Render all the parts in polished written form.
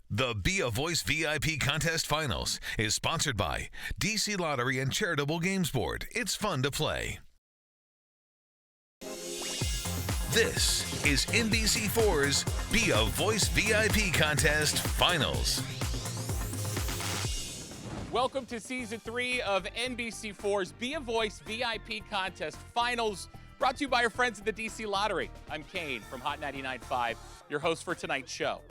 The Be a Voice VIP Contest Finals is sponsored by DC Lottery and Charitable Games Board. It's fun to play. This is NBC4's Be a Voice VIP Contest Finals. Welcome to Season 3 of NBC4's Be a Voice VIP Contest Finals, brought to you by our friends at the DC Lottery. I'm Kane from Hot 99.5, your host for tonight's show.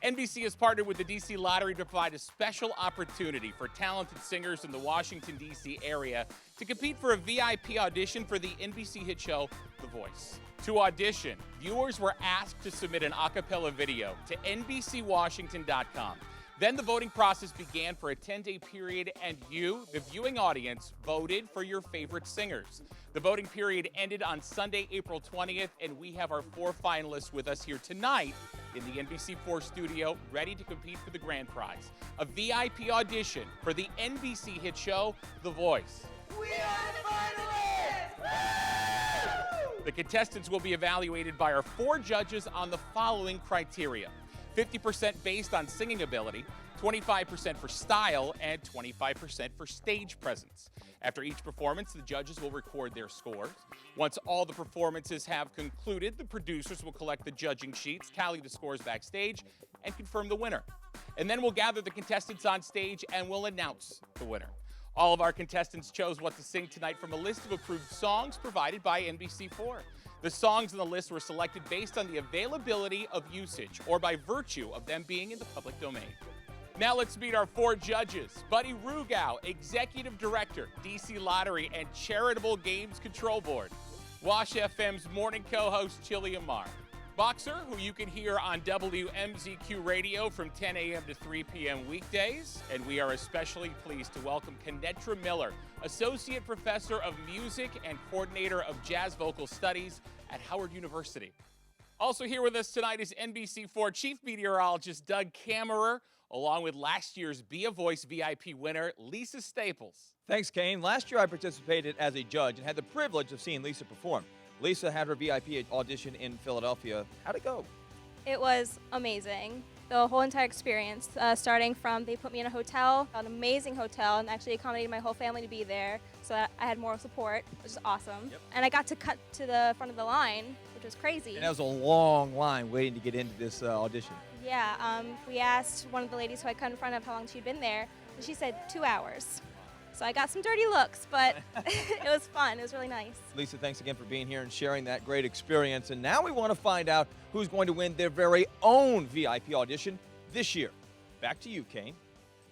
NBC has partnered with the DC Lottery to provide a special opportunity for talented singers in the Washington, D.C. area to compete for a VIP audition for the NBC hit show, The Voice. To audition, viewers were asked to submit an a cappella video to NBCWashington.com. Then the voting process began for a 10-day period, and you, the viewing audience, voted for your favorite singers. The voting period ended on Sunday, April 20th, and we have our 4 finalists with us here tonight in the NBC4 studio, ready to compete for the grand prize, a VIP audition for the NBC hit show, The Voice. We are the finalists! Woo! The contestants will be evaluated by our 4 judges on the following criteria: 50% based on singing ability, 25% for style, and 25% for stage presence. After each performance, the judges will record their scores. Once all the performances have concluded, the producers will collect the judging sheets, tally the scores backstage, and confirm the winner. And then we'll gather the contestants on stage and we'll announce the winner. All of our contestants chose what to sing tonight from a list of approved songs provided by NBC4. The songs on the list were selected based on the availability of usage or by virtue of them being in the public domain. Now let's meet our 4 judges. Buddy Rugao, Executive Director, DC Lottery and Charitable Games Control Board. Wash FM's morning co-host, Chili Amar. Boxer, who you can hear on WMZQ Radio from 10 a.m. to 3 p.m. weekdays. And we are especially pleased to welcome Kenetra Miller, Associate Professor of Music and Coordinator of Jazz Vocal Studies at Howard University. Also here with us tonight is NBC4 Chief Meteorologist Doug Kammerer, along with last year's Be a Voice VIP winner, Lisa Staples. Thanks, Kane. Last year I participated as a judge and had the privilege of seeing Lisa perform. Lisa had her VIP audition in Philadelphia. How'd it go? It was amazing. The whole entire experience, starting from they put me in a hotel, an amazing hotel, and actually accommodated my whole family to be there, so that I had moral support, which is awesome. Yep. And I got to cut to the front of the line, which was crazy. And that was a long line waiting to get into this audition. Yeah, we asked one of the ladies who I cut in front of how long she'd been there, and she said 2 hours. So I got some dirty looks, but it was fun. It was really nice. Lisa, thanks again for being here and sharing that great experience. And now we want to find out who's going to win their very own VIP audition this year. Back to you, Kane.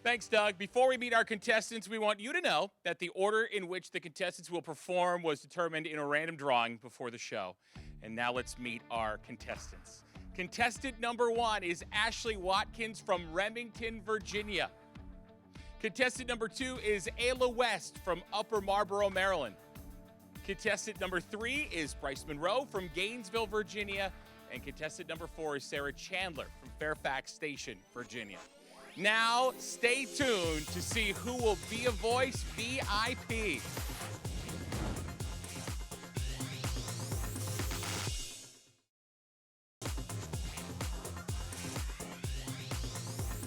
Thanks, Doug. Before we meet our contestants, we want you to know that the order in which the contestants will perform was determined in a random drawing before the show. And now let's meet our contestants. Contestant number 1 is Ashley Watkins from Remington, Virginia. Contestant number 2 is Ayla West from Upper Marlboro, Maryland. Contestant number 3 is Bryce Monroe from Gainesville, Virginia. And contestant number 4 is Sarah Chandler from Fairfax Station, Virginia. Now, stay tuned to see who will be a Voice VIP.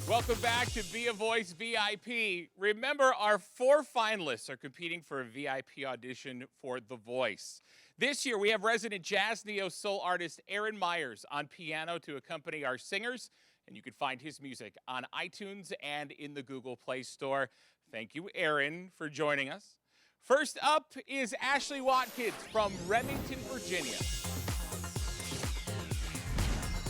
Welcome back to Be a Voice VIP. Remember, our 4 finalists are competing for a VIP audition for The Voice. This year, we have resident jazz neo-soul artist Aaron Myers on piano to accompany our singers, and you can find his music on iTunes and in the Google Play Store. Thank you, Aaron, for joining us. First up is Ashley Watkins from Remington, Virginia.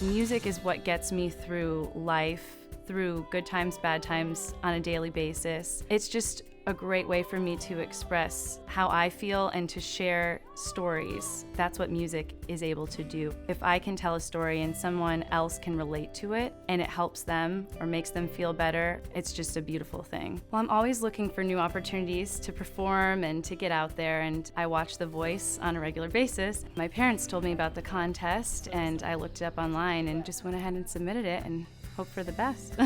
Music is what gets me through life, through good times, bad times on a daily basis. It's just a great way for me to express how I feel and to share stories. That's what music is able to do. If I can tell a story and someone else can relate to it and it helps them or makes them feel better, it's just a beautiful thing. Well, I'm always looking for new opportunities to perform and to get out there, and I watch The Voice on a regular basis. My parents told me about the contest and I looked it up online and just went ahead and submitted it and hope for the best.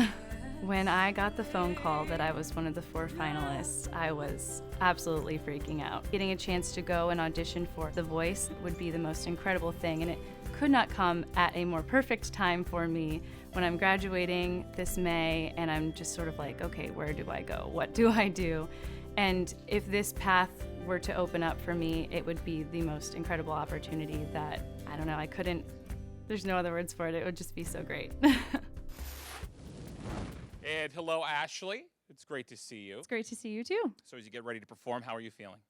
When I got the phone call that I was one of the 4 finalists, I was absolutely freaking out. Getting a chance to go and audition for The Voice would be the most incredible thing, and it could not come at a more perfect time for me when I'm graduating this May, and I'm just sort of like, okay, where do I go? What do I do? And if this path were to open up for me, it would be the most incredible opportunity that, I don't know, I couldn't, there's no other words for it. It would just be so great. And hello, Ashley. It's great to see you. It's great to see you too. So as you get ready to perform, how are you feeling?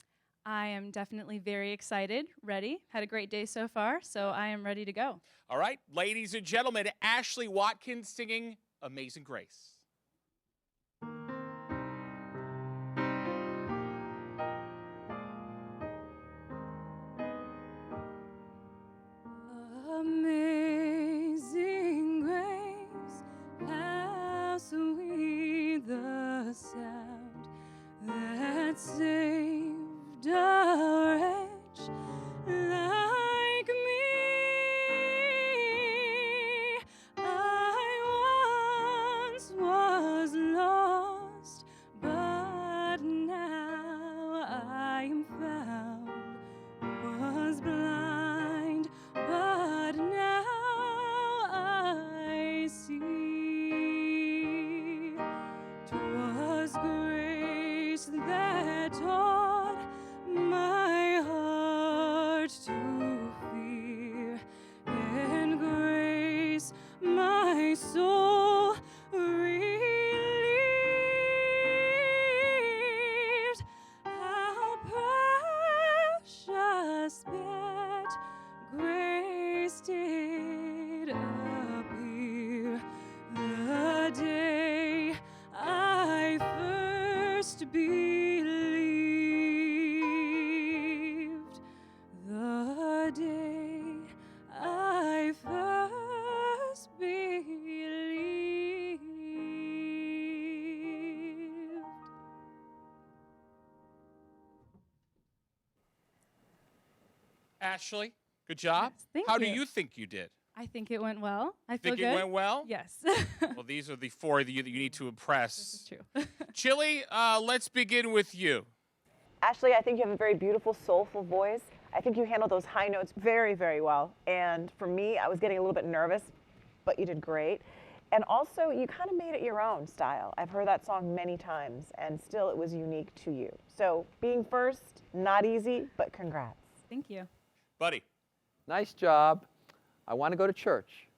I am definitely very excited, ready. Had a great day so far, so I am ready to go. All right, ladies and gentlemen, Ashley Watkins singing Amazing Grace. Amazing grace, how sweet the sound that saved a wretch like me. I once was lost, but now I am found. Was blind, but now I see. 'Twas grace that taught my heart to fear, and grace my soul relieved. How precious yet grace did appear the day I first believed. The day I first believed. Ashley, good job. Yes, thank How do you. you think you did? I think it went well. I feel Think good. it went well? Yes. Well, these are the four that you need to impress. This is true. Chili, let's begin with you. Ashley, I think you have a very beautiful, soulful voice. I think you handle those high notes very, very well. And for me, I was getting a little bit nervous, but you did great. And also, you kind of made it your own style. I've heard that song many times, and still it was unique to you. So being first, not easy, but congrats. Thank you. Buddy. Nice job. I want to go to church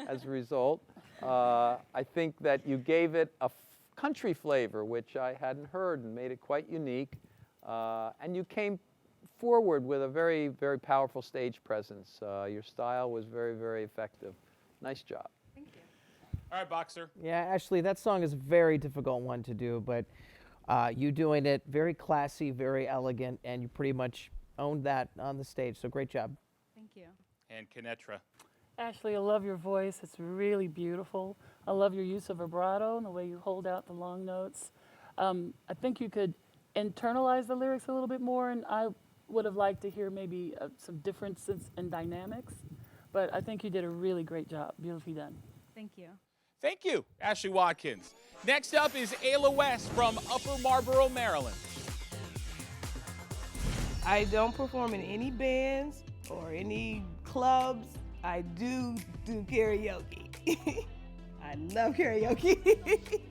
as a result. I think that you gave it a country flavor, which I hadn't heard, and made it quite unique. And you came forward with a very, very powerful stage presence. Your style was very, very effective. Nice job. Thank you. All right, Boxer. Yeah, Ashley, that song is a very difficult one to do, but you doing it very classy, very elegant, and you pretty much owned that on the stage, so great job. Thank you. And Kinetra. Ashley, I love your voice. It's really beautiful. I love your use of vibrato and the way you hold out the long notes. I think you could internalize the lyrics a little bit more, and I would have liked to hear maybe some differences in dynamics. But I think you did a really great job. Beautifully done. Thank you. Thank you, Ashley Watkins. Next up is Ayla West from Upper Marlboro, Maryland. I don't perform in any bands or any clubs. I do karaoke. I love karaoke.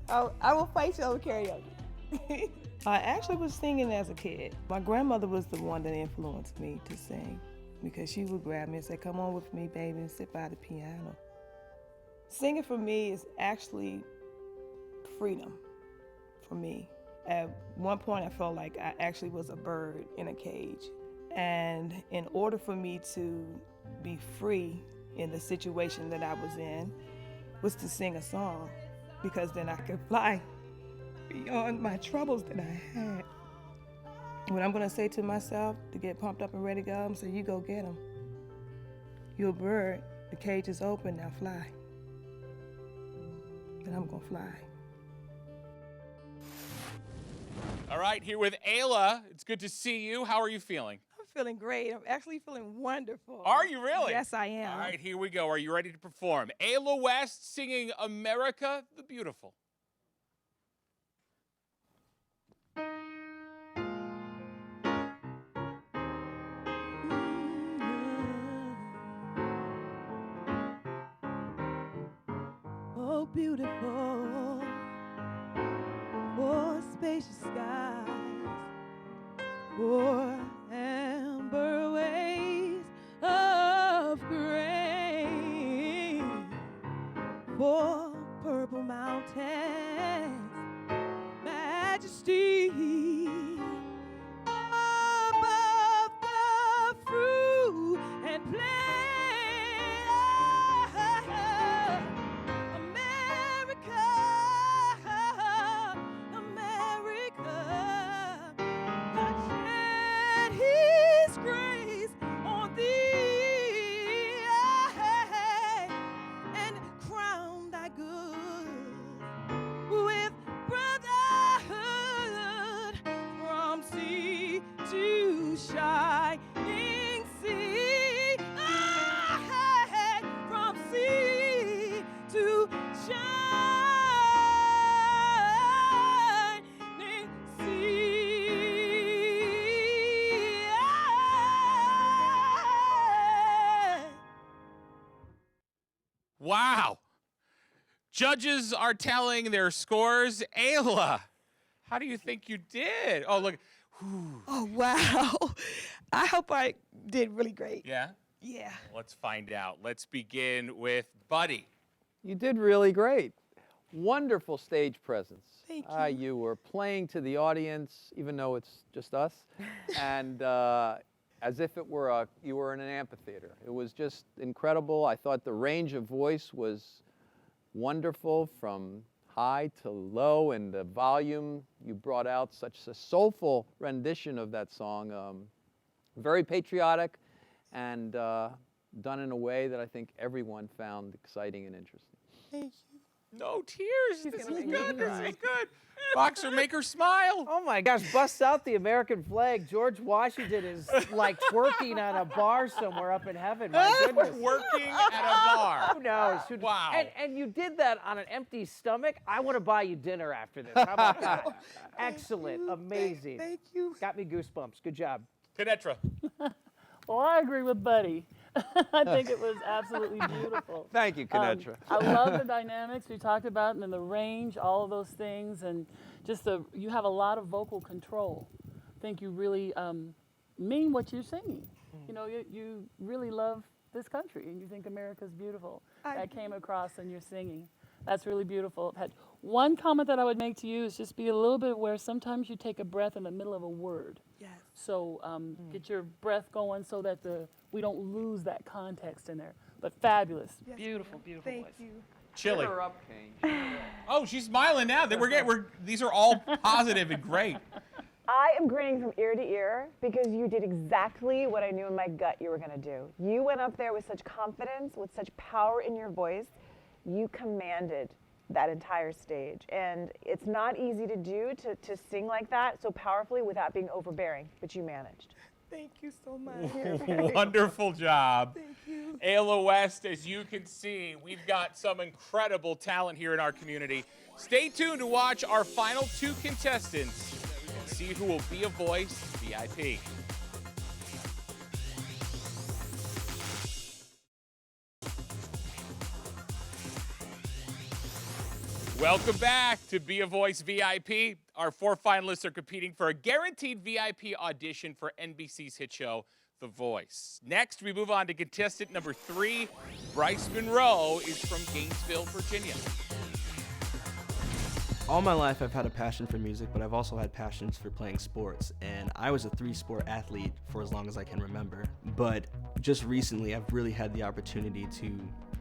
I will fight you over karaoke. I actually was singing as a kid. My grandmother was the one that influenced me to sing because she would grab me and say, "Come on with me, baby," and sit by the piano. Singing for me is actually freedom for me. At one point, I felt like I actually was a bird in a cage. And in order for me to be free in the situation that I was in, was to sing a song, because then I could fly beyond my troubles that I had. What I'm gonna say to myself to get pumped up and ready to go, I'm gonna say, you go get them. You're a bird, the cage is open, now fly. And I'm gonna fly. All right, here with Ayla. It's good to see you. How are you feeling? I'm feeling great. I'm actually feeling wonderful. Are you really? Yes, I am. All right, here we go. Are you ready to perform? Ayla West singing America the Beautiful. beautiful for spacious skies, for amber waves of grain, for purple mountains, majesty above the fruit and plain. America, America, God shed His grace on thee and crown thy good with brotherhood from sea to shining sea. From sea to shining sea. Wow. Judges are telling their scores. Ayla, how do you think you did? Oh, look. Whew. Oh, wow. I hope I did really great. Yeah? Yeah. Let's find out. Let's begin with Buddy. You did really great. Wonderful stage presence. Thank you. You were playing to the audience, even though it's just us, and as if you were in an amphitheater. It was just incredible. I thought the range of voice was wonderful, from high to low, and the volume you brought out, such a soulful rendition of that song. Very patriotic, and done in a way that I think everyone found exciting and interesting. Thank you. No tears. This is good. This is good. Boxer, make her smile. Oh my gosh, busts out the American flag. George Washington is like twerking at a bar somewhere up in heaven. My goodness. Working at a bar. Who knows? Wow. And you did that on an empty stomach. I want to buy you dinner after this. How about that? Excellent. Amazing. Thank you. Got me goosebumps. Good job. Kanetra. Well, I agree with Buddy. I think it was absolutely beautiful. Thank you, Kanetra. I love the dynamics we talked about, and then the range, all of those things, and just you have a lot of vocal control. I think you really mean what you're singing. You know, you really love this country, and you think America's beautiful. That came across in your singing. That's really beautiful. One comment that I would make to you is just be a little bit aware. Sometimes you take a breath in the middle of a word. Yes. So get your breath going so that we don't lose that context in there. But fabulous, Yes, beautiful, beautiful Thank voice. you. Chili. Cheer her up, Kane. Oh, she's smiling now. These are all positive and great. I am grinning from ear to ear because you did exactly what I knew in my gut you were going to do. You went up there with such confidence, with such power in your voice. You commanded that entire stage. And it's not easy to do, to sing like that so powerfully without being overbearing, but you managed. Thank you so much. Wonderful job. Thank you. Ayla West, as you can see, we've got some incredible talent here in our community. Stay tuned to watch our final two contestants and see who will be a Voice VIP. Welcome back to Be a Voice VIP. Our four finalists are competing for a guaranteed VIP audition for NBC's hit show, The Voice. Next, we move on to contestant number 3. Bryce Monroe is from Gainesville, Virginia. All my life I've had a passion for music, but I've also had passions for playing sports, and I was a 3-sport athlete for as long as I can remember. But just recently I've really had the opportunity to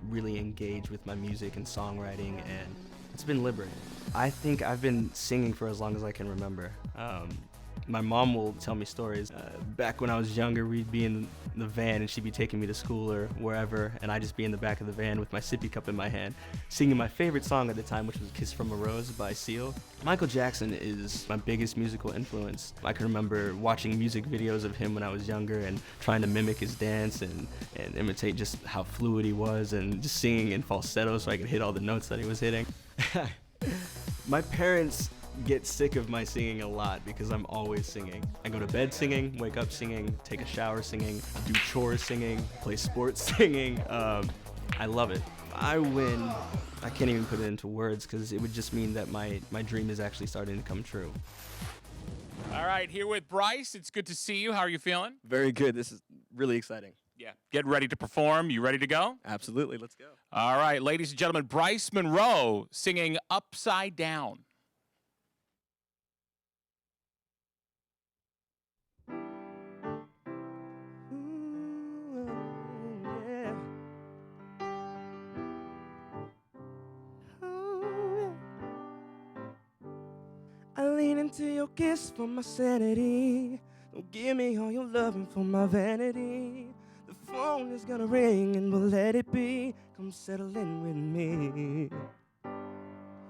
really engage with my music and songwriting, and it's been liberating. I think I've been singing for as long as I can remember. My mom will tell me stories. Back when I was younger, we'd be in the van and she'd be taking me to school or wherever, and I'd just be in the back of the van with my sippy cup in my hand, singing my favorite song at the time, which was Kiss from a Rose by Seal. Michael Jackson is my biggest musical influence. I can remember watching music videos of him when I was younger and trying to mimic his dance and imitate just how fluid he was, and just singing in falsetto so I could hit all the notes that he was hitting. My parents get sick of my singing a lot because I'm always singing. I go to bed singing, wake up singing, take a shower singing, do chores singing, play sports singing. I love it. I win I can't even put it into words because it would just mean that my dream is actually starting to come true. All right, here with Bryce. It's good to see you. How are you feeling? Very good. This is really exciting. Yeah. Getting ready to perform. You ready to go? Absolutely. Let's go. All right, ladies and gentlemen, Bryce Monroe singing Upside Down. I lean into your kiss for my sanity. Don't give me all your loving for my vanity. The phone is gonna ring and we'll let it be. Come settle in with me.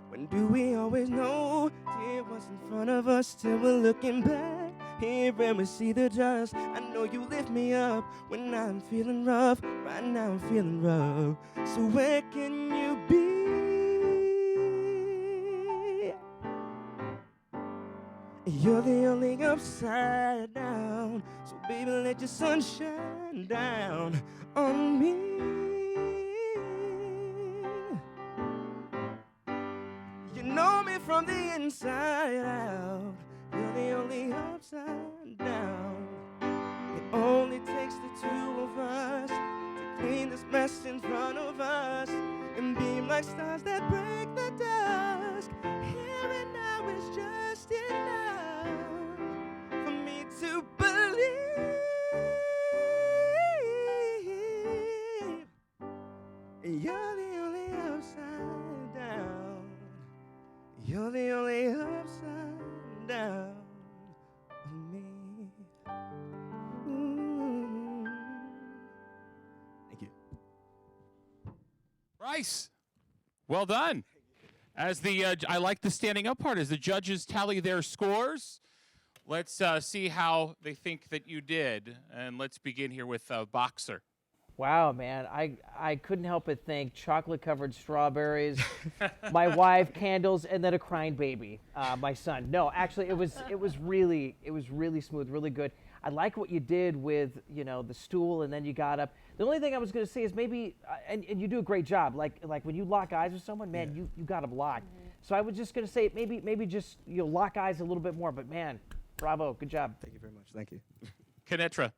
When do we always know? Dear, what's in front of us till we're looking back here and we see the dust. I know you lift me up when I'm feeling rough. Right now I'm feeling rough. So where can you be? You're the only upside down. So baby, let your sun shine down on me. You know me from the inside out. You're the only upside down. It only takes the two of us to clean this mess in front of us and beam like stars that break the dusk. Here and now is just enough for me to believe. You're the only upside down. You're the only upside down of me. Ooh. Thank you. Bryce, well done. As the I like the standing up part. As the judges tally their scores, let's see how they think that you did. And let's begin here with Boxer. Wow, man, I couldn't help but think chocolate-covered strawberries, my wife, candles, and then a crying baby, my son. No, actually, it was really smooth, really good. I like what you did with, you know, the stool, and then you got up. The only thing I was going to say is maybe, and you do a great job. Like when you lock eyes with someone, man, you got them locked. So I was just going to say maybe just lock eyes a little bit more. But man, bravo, good job. Thank you very much. Thank you. Kenetra.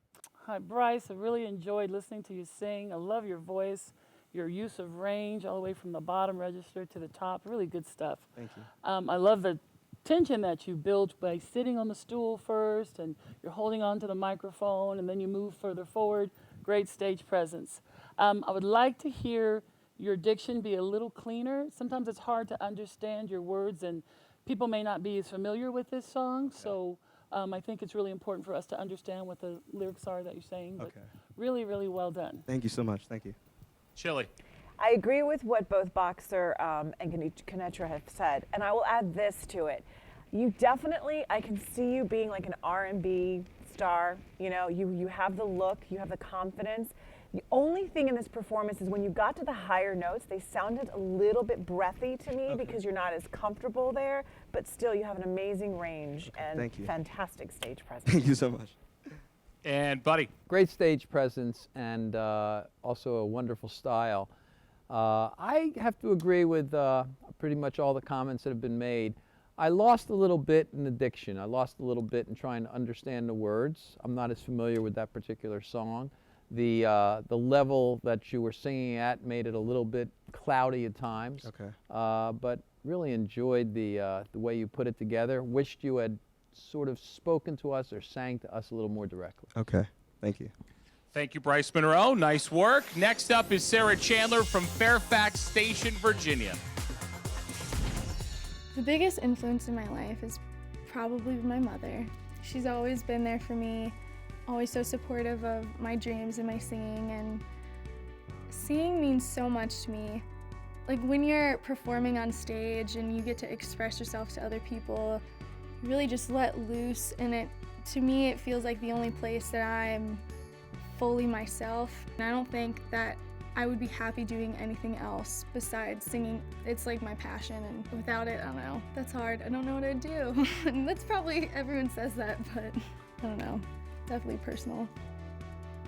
Hi, Bryce. I really enjoyed listening to you sing. I love your voice, your use of range all the way from the bottom register to the top. Really good stuff. Thank you. I love the tension that you built by sitting on the stool first and you're holding on to the microphone and then you move further forward. Great stage presence. I would like to hear your diction be a little cleaner. Sometimes it's hard to understand your words and people may not be as familiar with this song. So I think it's really important for us to understand what the lyrics are that you're saying. But really, really well done. Thank you so much. Thank you. Chili. I agree with what both Boxer and Kenetra have said, and I will add this to it. You definitely, I can see you being like an R&B star. You know, you have the look, you have the confidence. The only thing in this performance is when you got to the higher notes, they sounded a little bit breathy to me because you're not as comfortable there, but still you have an amazing range and fantastic stage presence. Thank you so much. And Buddy. Great stage presence and also a wonderful style. I have to agree with pretty much all the comments that have been made. I lost a little bit in the diction. I lost a little bit in trying to understand the words. I'm not as familiar with that particular song. The level that you were singing at made it a little bit cloudy at times. But really enjoyed the way you put it together. Wished you had sort of spoken to us or sang to us a little more directly. Okay, thank you. Thank you, Bryce Monroe. Nice work. Next up is Sarah Chandler from Fairfax Station, Virginia. The biggest influence in my life is probably my mother. She's always been there for me, always so supportive of my dreams and my singing, and singing means so much to me. Like when you're performing on stage and you get to express yourself to other people, you really just let loose, and to me it feels like the only place that I'm fully myself. And I don't think that I would be happy doing anything else besides singing. It's like my passion, and without it, I don't know, that's hard. I don't know what I'd do. And that's probably, everyone says that, but I don't know, definitely personal.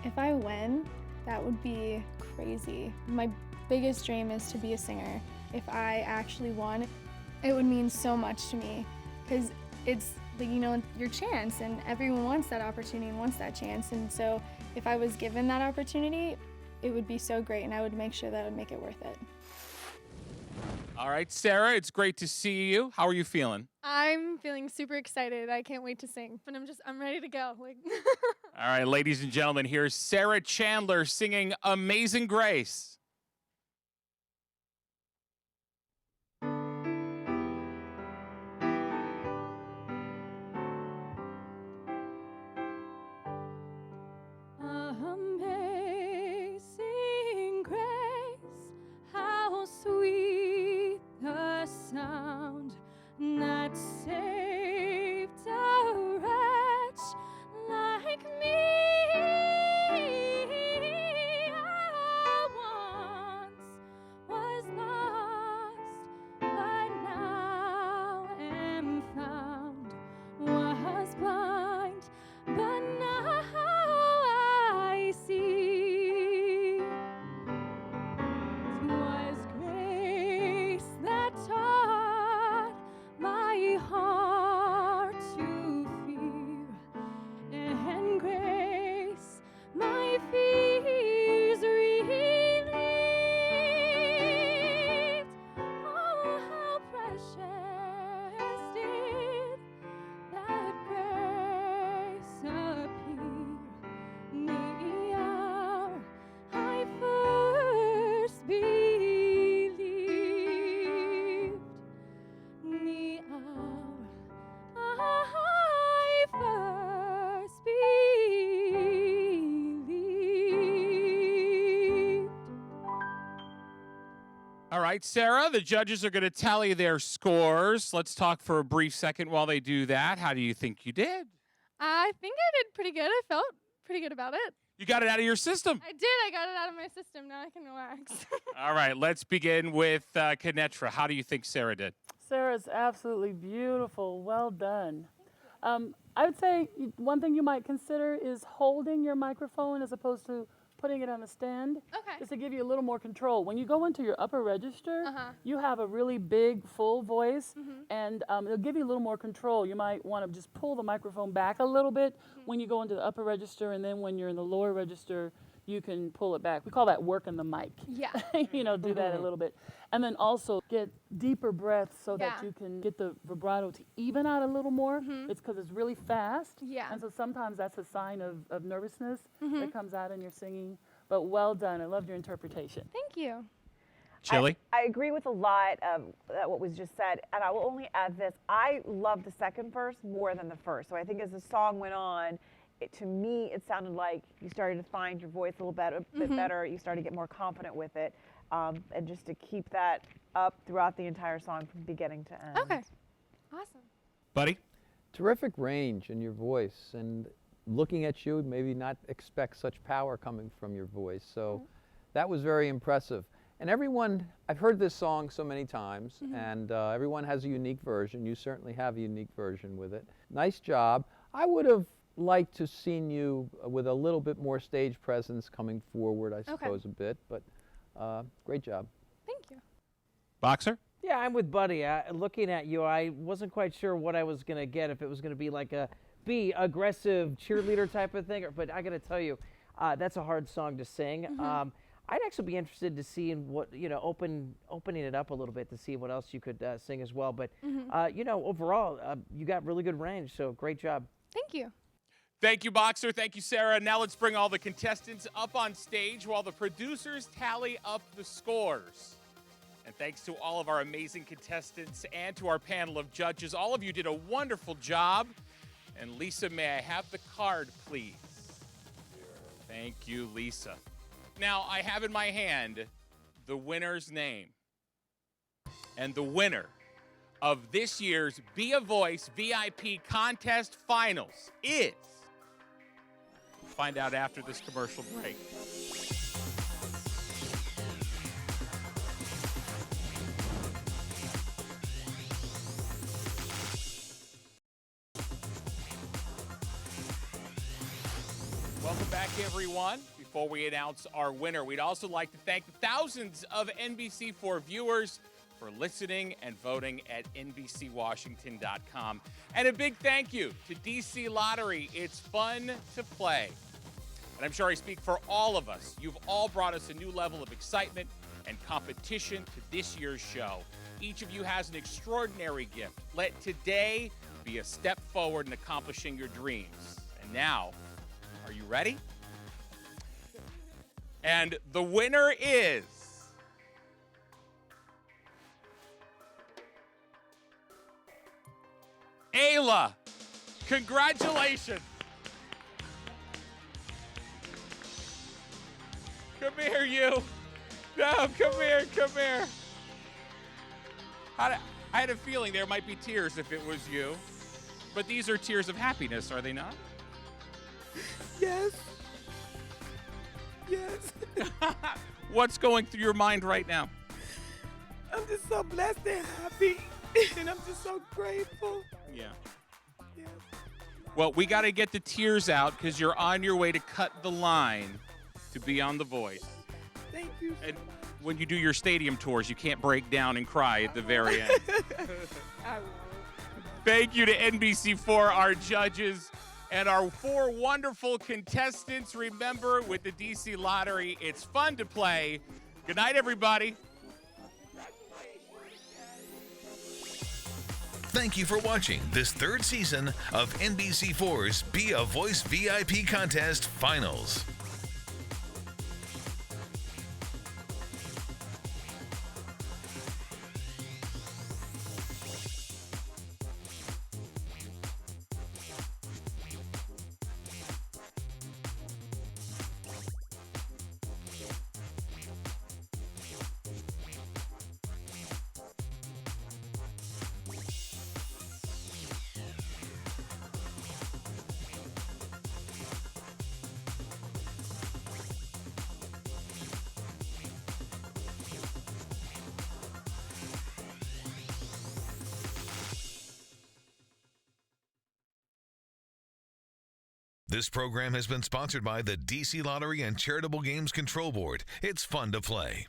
If I win, that would be crazy. My biggest dream is to be a singer. if I actually won, it would mean so much to me because it's your chance, and everyone wants that opportunity and wants that chance. And so if I was given that opportunity, it would be so great, and I would make sure that I would make it worth it. All right, Sarah, it's great to see you. How are you feeling? I'm feeling super excited. I can't wait to sing. But I'm ready to go. All right, ladies and gentlemen, here's Sarah Chandler singing Amazing Grace. Amazing grace, how sweet the sound that saved a wretch like me. I once was lost, but now am found. Was blind, but now I see. 'Twas grace that taught my heart to fear, and grace my fears relieved. Oh, how precious did that grace appear the hour I first believed. The hour I first believed. All right, Sarah, the judges are going to tally their scores. Let's talk for a brief second while they do that. How do you think you did? I think I did pretty good. I felt pretty good about it. You got it out of your system. I did. I got it out of my system. Now I can relax. All right, let's begin with Knetra. How do you think Sarah did? Sarah's absolutely beautiful. Well done. I would say one thing you might consider is holding your microphone as opposed to putting it on the stand. Okay. Just to give you a little more control. When you go into your upper register, you have a really big, full voice, and it'll give you a little more control. You might want to just pull the microphone back a little bit when you go into the upper register, and then when you're in the lower register, you can pull it back. We call that working the mic. Yeah. Do that a little bit. And then also get deeper breaths so that you can get the vibrato to even out a little more. It's because it's really fast. Yeah. And so sometimes that's a sign of nervousness that comes out in your singing. But well done. I loved your interpretation. Thank you. Chili? I agree with a lot of what was just said, and I will only add this. I love the second verse more than the first. So I think as the song went on, to me, it sounded like you started to find your voice a little bit better. You started to get more confident with it, and just to keep that up throughout the entire song from beginning to end. Okay. Awesome. Buddy? Terrific range in your voice, and looking at you, maybe not expect such power coming from your voice. So that was very impressive. And everyone, I've heard this song so many times, and everyone has a unique version. You certainly have a unique version with it. Nice job. I would have liked to seen you with a little bit more stage presence coming forward, I suppose, a bit, but great job. Thank you. Boxer? Yeah, I'm with Buddy. Looking at you, I wasn't quite sure what I was going to get, if it was going to be like a aggressive cheerleader type of thing, but I got to tell you, that's a hard song to sing. I'd actually be interested to see in what, opening it up a little bit to see what else you could sing as well. But, overall, you got really good range, so great job. Thank you. Thank you, Boxer. Thank you, Sarah. Now let's bring all the contestants up on stage while the producers tally up the scores. And thanks to all of our amazing contestants and to our panel of judges. All of you did a wonderful job. And Lisa, may I have the card, please? Thank you, Lisa. Now, I have in my hand the winner's name. And the winner of this year's Be a Voice VIP Contest Finals is... Find out after this commercial break. Welcome back, everyone. Before we announce our winner, we'd also like to thank the thousands of NBC4 viewers for listening and voting at NBCWashington.com. And a big thank you to DC Lottery. It's fun to play. And I'm sure I speak for all of us. You've all brought us a new level of excitement and competition to this year's show. Each of you has an extraordinary gift. Let today be a step forward in accomplishing your dreams. And now, are you ready? And the winner is Ayla. Congratulations. Come here, you. No, come here, come here. I had a feeling there might be tears if it was you. But these are tears of happiness, are they not? Yes. Yes. What's going through your mind right now? I'm just so blessed and happy. And I'm just so grateful. Yeah. Yes. Well, we got to get the tears out because you're on your way to cut the line to be on The Voice. Thank you. And when you do your stadium tours, you can't break down and cry at the very end. I will. Thank you to NBC4, our judges, and our 4 wonderful contestants. Remember, with the DC Lottery, it's fun to play. Good night, everybody. Thank you for watching this 3rd season of NBC4's Be a Voice VIP Contest Finals. This program has been sponsored by the DC Lottery and Charitable Games Control Board. It's fun to play.